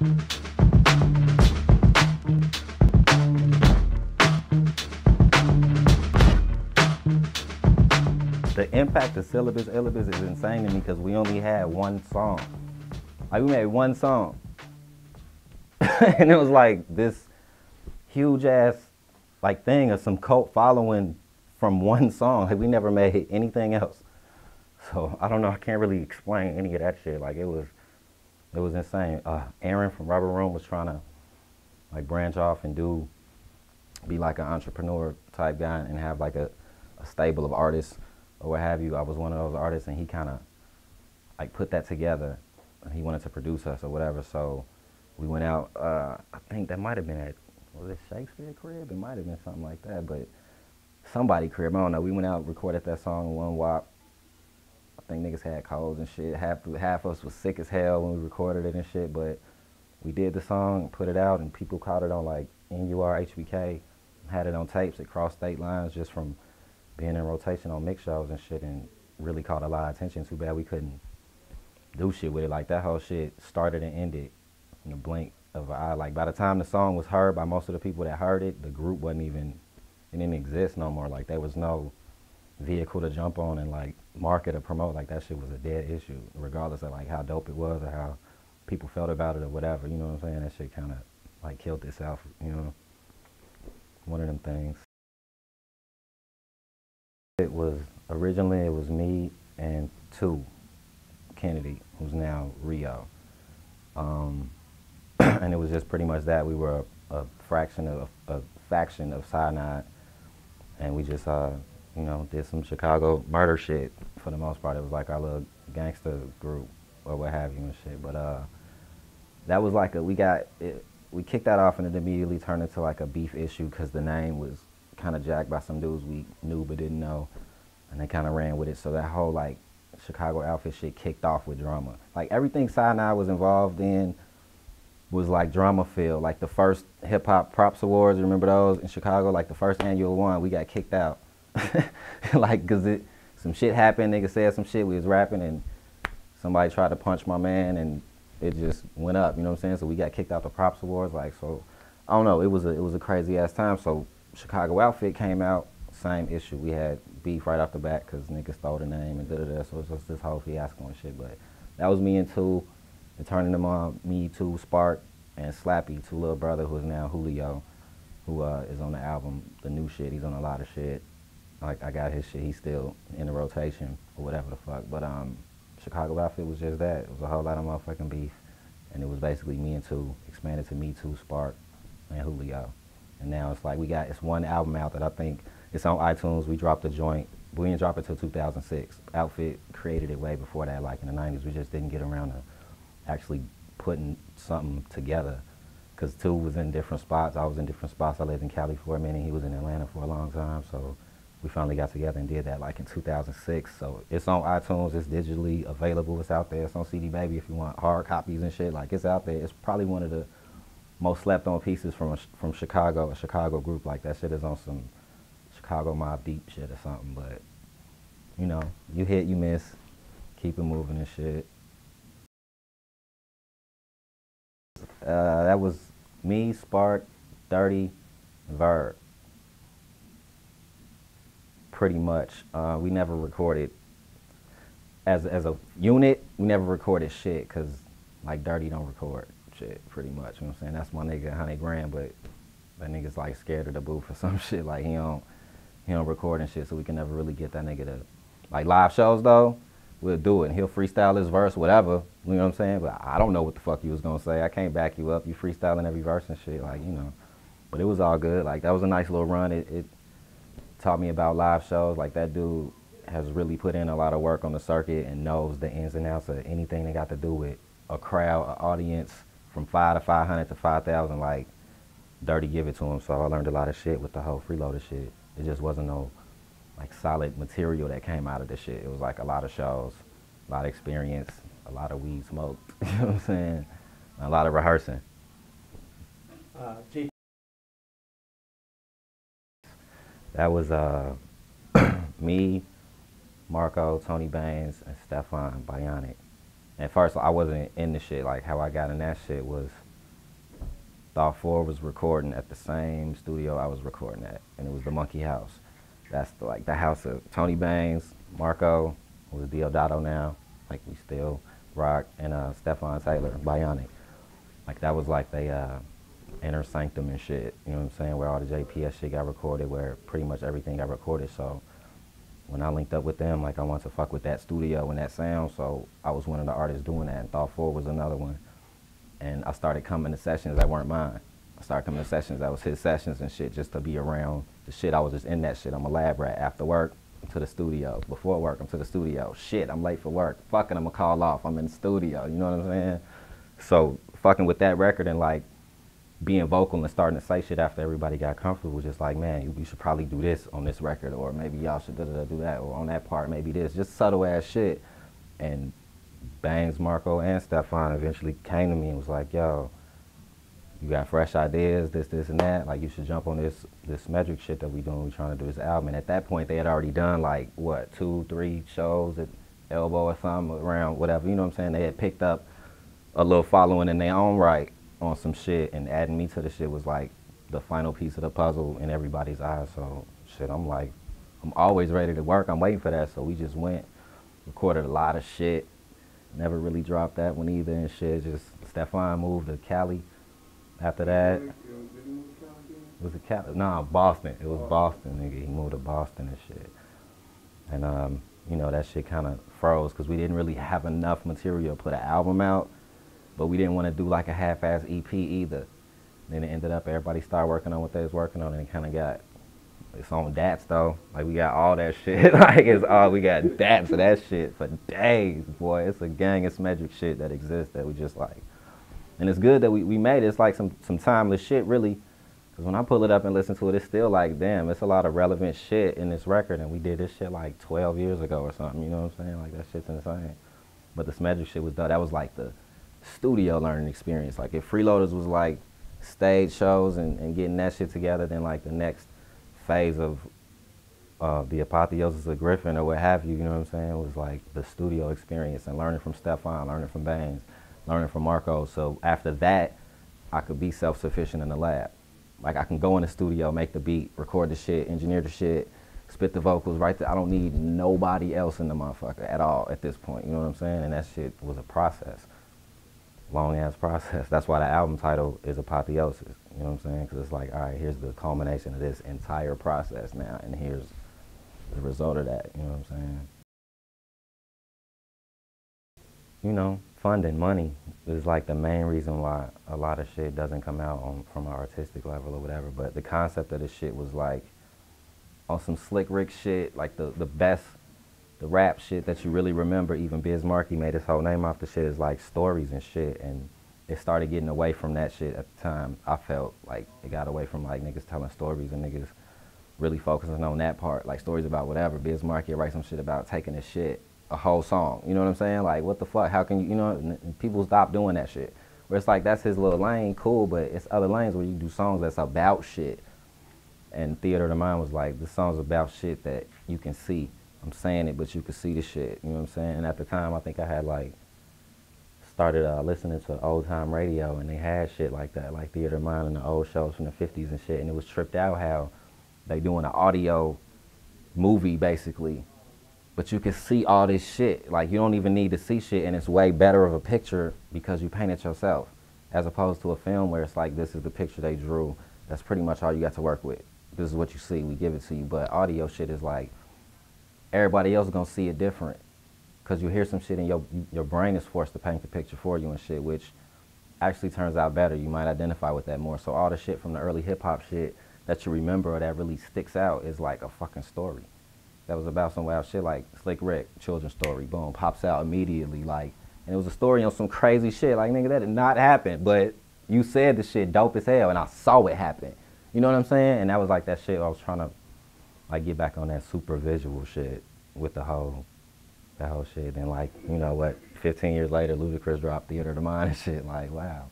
The impact of syllabus illibus is insane to me because we only had one song. Like, we made one song. And it was like this huge ass like thing of some cult following from one song. Like, we never made anything else. So I don't know, I can't really explain any of that shit. Like, it was insane. Aaron from Rubber Room was trying to like branch off and be like an entrepreneur type guy and have like a stable of artists or what have you. I was one of those artists, and he kind of like put that together, and he wanted to produce us or whatever. So we went out, I think that might have been at, was it Shakespeare crib? It might have been something like that, but somebody crib, I don't know. We went out, recorded that song in one wop. I think niggas had colds and shit. Half of us was sick as hell when we recorded it and shit, but we did the song, put it out, and people caught it on like NUR, HBK, had it on tapes. It crossed state lines just from being in rotation on mix shows and shit, and really caught a lot of attention. Too bad we couldn't do shit with it. Like, that whole shit started and ended in a blink of an eye. Like, by the time the song was heard by most of the people that heard it, the group wasn't even, it didn't exist no more. Like, there was no vehicle to jump on and like market or promote. Like, that shit was a dead issue, regardless of like how dope it was or how people felt about it or whatever. You know what I'm saying? That shit kind of like killed itself, you know? One of them things. It was, originally it was me and Two Kennedy, who's now Rio. And it was just pretty much that. We were a faction of Cyanide, and we just, you know, did some Chicago murder shit for the most part. It was like our little gangster group or what have you and shit. But that was like we kicked that off, and it immediately turned into like a beef issue because the name was kind of jacked by some dudes we knew but didn't know, and they kind of ran with it. So that whole like Chicagoutfitt shit kicked off with drama. Like, everything Cyanide was involved in was like drama filled. Like, the first hip hop props awards, remember those in Chicago? Like, the first annual one, we got kicked out. Like, cause some shit happened, nigga said some shit, we was rapping, and somebody tried to punch my man, and it just went up, you know what I'm saying? So we got kicked out the props awards. Like, so I don't know, it was a crazy ass time. So Chicagoutfitt came out, same issue. We had beef right off the bat because niggas stole the name and da-da-da, so it was just this whole fiasco and shit. But that was me and Two. It turned into me, Two, Spark, and Slappy, Two little brother, who is now Julio, who is on the album, the new shit. He's on a lot of shit. Like, I got his shit, he's still in the rotation or whatever the fuck. But Chicagoutfitt was just that. It was a whole lot of motherfucking beef. And it was basically me and Two, expanded to me, Two, Spark, and Julio. And now it's like it's one album out that I think, it's on iTunes. We dropped the joint. We didn't drop it till 2006. Outfit created it way before that, like in the 90s. We just didn't get around to actually putting something together. Because Two was in different spots. I was in different spots. I lived in Cali for a minute. He was in Atlanta for a long time. So we finally got together and did that like in 2006. So it's on iTunes. It's digitally available. It's out there. It's on CD Baby if you want hard copies and shit. Like, it's out there. It's probably one of the most slept on pieces from Chicago, a Chicago group. Like, that shit is on some Chicago Mob Deep shit or something. But, you know, you hit, you miss, keep it moving and shit. That was me, Spark, Dirty, Verb. Pretty much. We never recorded, as a unit, we never recorded shit, because like Dirty don't record shit, pretty much, you know what I'm saying? That's my nigga, 100 grand, but that nigga's like scared of the booth or some shit. Like, he don't record and shit, so we can never really get that nigga to, like, live shows though, we'll do it, and he'll freestyle his verse, whatever, you know what I'm saying? But I don't know what the fuck you was gonna say. I can't back you up. You freestyling every verse and shit, like, you know. But it was all good. Like, that was a nice little run. It taught me about live shows. Like, that dude has really put in a lot of work on the circuit and knows the ins and outs of anything that got to do with a crowd, an audience, from 5 to 500 to 5,000. Like, Dirty give it to him. So I learned a lot of shit with the whole Freeloadaz shit. It just wasn't no like solid material that came out of this shit. It was like a lot of shows, a lot of experience, a lot of weed smoked, you know what I'm saying? A lot of rehearsing. That was me, Marco, Tony Baines, and Stefan Bionic. At first, I wasn't in the shit. Like, how I got in that shit was Thought 4 was recording at the same studio I was recording at, and it was the Monkey House. That's the house of Tony Bangs, Marco, who's Diodato now, like we still rock, and Stefan Taylor, Bionic. Like that was like they inner sanctum and shit, you know what I'm saying, where all the JPS shit got recorded, where pretty much everything got recorded. So when I linked up with them, like I wanted to fuck with that studio and that sound, so I was one of the artists doing that, and Thought 4 was another one. And I started coming to sessions that weren't mine. I started coming to sessions that was his sessions and shit, just to be around the shit. I was just in that shit. I'm a lab rat. After work, I'm to the studio. Before work, I'm to the studio. Shit, I'm late for work. Fucking, I'm gonna call off. I'm in the studio, you know what I'm saying? So fucking with that record and like being vocal and starting to say shit after everybody got comfortable was just like, man, we should probably do this on this record, or maybe y'all should do that, or on that part, maybe this. Just subtle ass shit. And Bangs, Marco, and Stefan eventually came to me and was like, yo, you got fresh ideas, this, and that. Like, you should jump on this Schmedrick shit that we doing. We trying to do this album. And at that point, they had already done, like, what, 2, 3 shows at Elbow or something, around whatever. You know what I'm saying? They had picked up a little following in their own right on some shit, and adding me to the shit was, like, the final piece of the puzzle in everybody's eyes. So, shit, I'm like, I'm always ready to work. I'm waiting for that. So we just went, recorded a lot of shit. Never really dropped that one either and shit. Just Stefan moved to Cali after that. Was it Cali? Nah, Boston. It was Boston, nigga. He moved to Boston and shit. And, you know, that shit kind of froze because we didn't really have enough material to put an album out, but we didn't want to do like a half-ass EP either. Then it ended up everybody started working on what they was working on, and it kind of got its own dats though. Like we got all that shit. Like it's all, we got dats of that shit for days, boy. It's a gang of Schmedrick shit that exists that we just like. And it's good that we made it. It's like some timeless shit really. Cause when I pull it up and listen to it, it's still like, damn, it's a lot of relevant shit in this record, and we did this shit like 12 years ago or something, you know what I'm saying? Like that shit's insane. But the Schmedrick shit was done, that was like the studio learning experience. Like if Freeloadaz was like stage shows and getting that shit together, then like the next phase of the apotheosis of Griffen or what have you, you know what I'm saying, was like the studio experience and learning from Stefan, learning from Bangs, learning from Marco. So after that, I could be self-sufficient in the lab. Like I can go in the studio, make the beat, record the shit, engineer the shit, spit the vocals right there. I don't need nobody else in the motherfucker at all at this point, you know what I'm saying? And that shit was a process, long ass process. That's why the album title is Apotheosis, you know what I'm saying? Because it's like, all right, here's the culmination of this entire process now, and here's the result of that, you know what I'm saying? You know, funding, money is like the main reason why a lot of shit doesn't come out from an artistic level or whatever. But the concept of this shit was like on some Slick Rick shit, like the best, the rap shit that you really remember. Even Biz Markie made his whole name off the shit, is like stories and shit. And it started getting away from that shit at the time. I felt like it got away from like niggas telling stories and niggas really focusing on that part, like stories about whatever. Biz Markie write some shit about taking his shit, a whole song, you know what I'm saying? Like, what the fuck, how can you, you know, and people stop doing that shit. Where it's like, that's his little lane, cool, but it's other lanes where you do songs that's about shit. And Theater of the Mind was like, this song's about shit that you can see. I'm saying it, but you can see the shit, you know what I'm saying? And at the time, I think I had like, started listening to old time radio, and they had shit like that, like Theater of the Mind and the old shows from the 50s and shit, and it was tripped out how they doing an audio movie, basically, but you can see all this shit. Like, you don't even need to see shit, and it's way better of a picture because you paint it yourself, as opposed to a film where it's like, this is the picture they drew. That's pretty much all you got to work with. This is what you see, we give it to you. But audio shit is like, everybody else is gonna see it different, because you hear some shit and your brain is forced to paint the picture for you and shit, which actually turns out better. You might identify with that more. So all the shit from the early hip-hop shit that you remember or that really sticks out is like a fucking story that was about some wild shit, like Slick Rick, children's story, boom, pops out immediately, like, and it was a story on some crazy shit, like, nigga, that did not happen, but you said the shit dope as hell, and I saw it happen, you know what I'm saying? And that was like that shit I was trying to, like, get back on that super visual shit with that whole shit, and like, you know what, 15 years later, Ludacris dropped Theater of the Mind and shit, like, wow,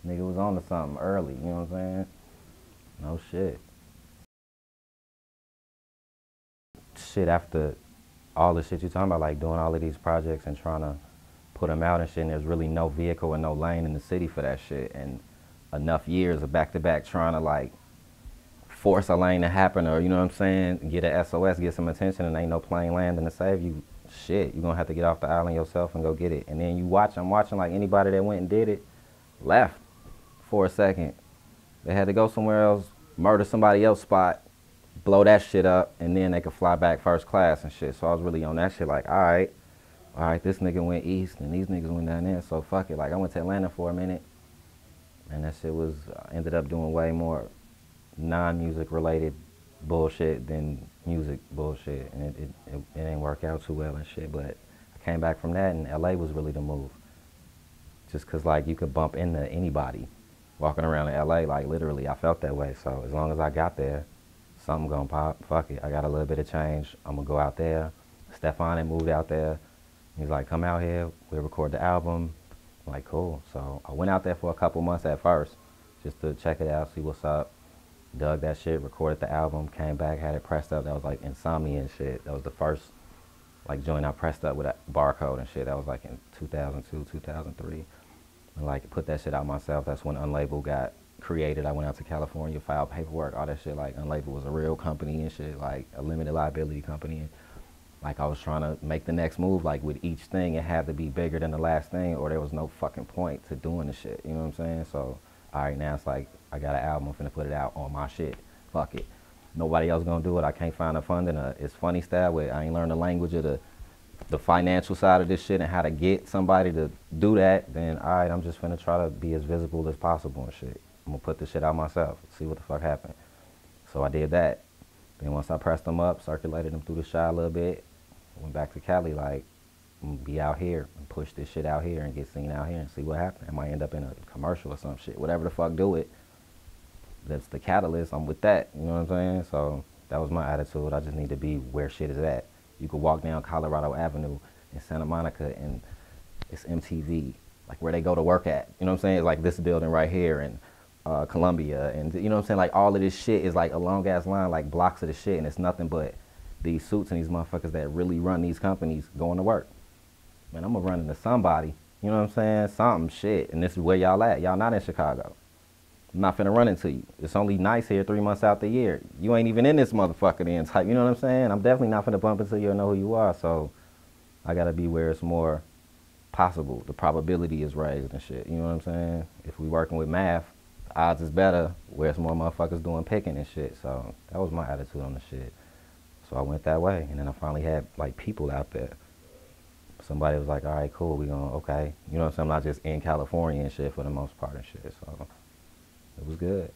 nigga was on to something early, you know what I'm saying? No shit. Shit, after all the shit you're talking about, like doing all of these projects and trying to put them out and shit, and there's really no vehicle and no lane in the city for that shit. And enough years of back-to-back trying to like force a lane to happen, or you know what I'm saying, get a SOS, get some attention, and ain't no plane landing to save you, shit, you're gonna have to get off the island yourself and go get it. And then you watch, I'm watching like anybody that went and did it, left for a second. They had to go somewhere else, murder somebody else's spot, blow that shit up, and then they could fly back first class and shit. So I was really on that shit like, all right, this nigga went east and these niggas went down there, so fuck it. Like I went to Atlanta for a minute, and that shit was, ended up doing way more non-music related bullshit than music bullshit, and it didn't work out too well and shit. But I came back from that, and LA was really the move, just cause like you could bump into anybody walking around in LA, like literally I felt that way. So as long as I got there, something gonna pop. Fuck it, I got a little bit of change, I'm gonna go out there. Stefan had moved out there, he's like, come out here, we'll record the album. I'm like, cool. So I went out there for a couple months at first just to check it out, see what's up. Dug that shit, recorded the album, came back, had it pressed up. That was like Insomnia and shit. That was the first like joint I pressed up with a barcode and shit. That was like in 2002, 2003. And like put that shit out myself. That's when Unlabel got created. I went out to California, filed paperwork, all that shit. Like Unlabel was a real company and shit, like a limited liability company. And like I was trying to make the next move. Like with each thing, it had to be bigger than the last thing, or there was no fucking point to doing the shit. You know what I'm saying? So all right, now it's like, I got an album, I'm finna put it out on my shit. Fuck it. Nobody else gonna do it. I can't find the funding. It's funny style where I ain't learned the language of the financial side of this shit and how to get somebody to do that. Then all right, I'm just finna try to be as visible as possible and shit. I'm gonna put this shit out myself, see what the fuck happened. So I did that. Then once I pressed them up, circulated them through the shot a little bit, went back to Cali like, I'm gonna be out here and push this shit out here and get seen out here and see what happens. I might end up in a commercial or some shit. Whatever the fuck do it, that's the catalyst, I'm with that, you know what I'm saying? So that was my attitude. I just need to be where shit is at. You could walk down Colorado Avenue in Santa Monica and it's MTV, like where they go to work at, you know what I'm saying? It's like this building right here in Columbia, and you know what I'm saying? Like all of this shit is like a long ass line, like blocks of the shit, and it's nothing but these suits and these motherfuckers that really run these companies going to work. Man, I'm gonna run into somebody, you know what I'm saying? Something, shit, and this is where y'all at. Y'all not in Chicago. I'm not finna run into you. It's only nice here 3 months out the year. You ain't even in this motherfucker then type, you know what I'm saying? I'm definitely not finna bump into you or know who you are, so I gotta be where it's more possible. The probability is raised and shit, you know what I'm saying? If we working with math, the odds is better where it's more motherfuckers doing picking and shit, so that was my attitude on the shit. So I went that way, and then I finally had like people out there. Somebody was like, all right, cool, we gonna, okay. You know what I'm saying? I'm not just in California and shit for the most part and shit, so it was good.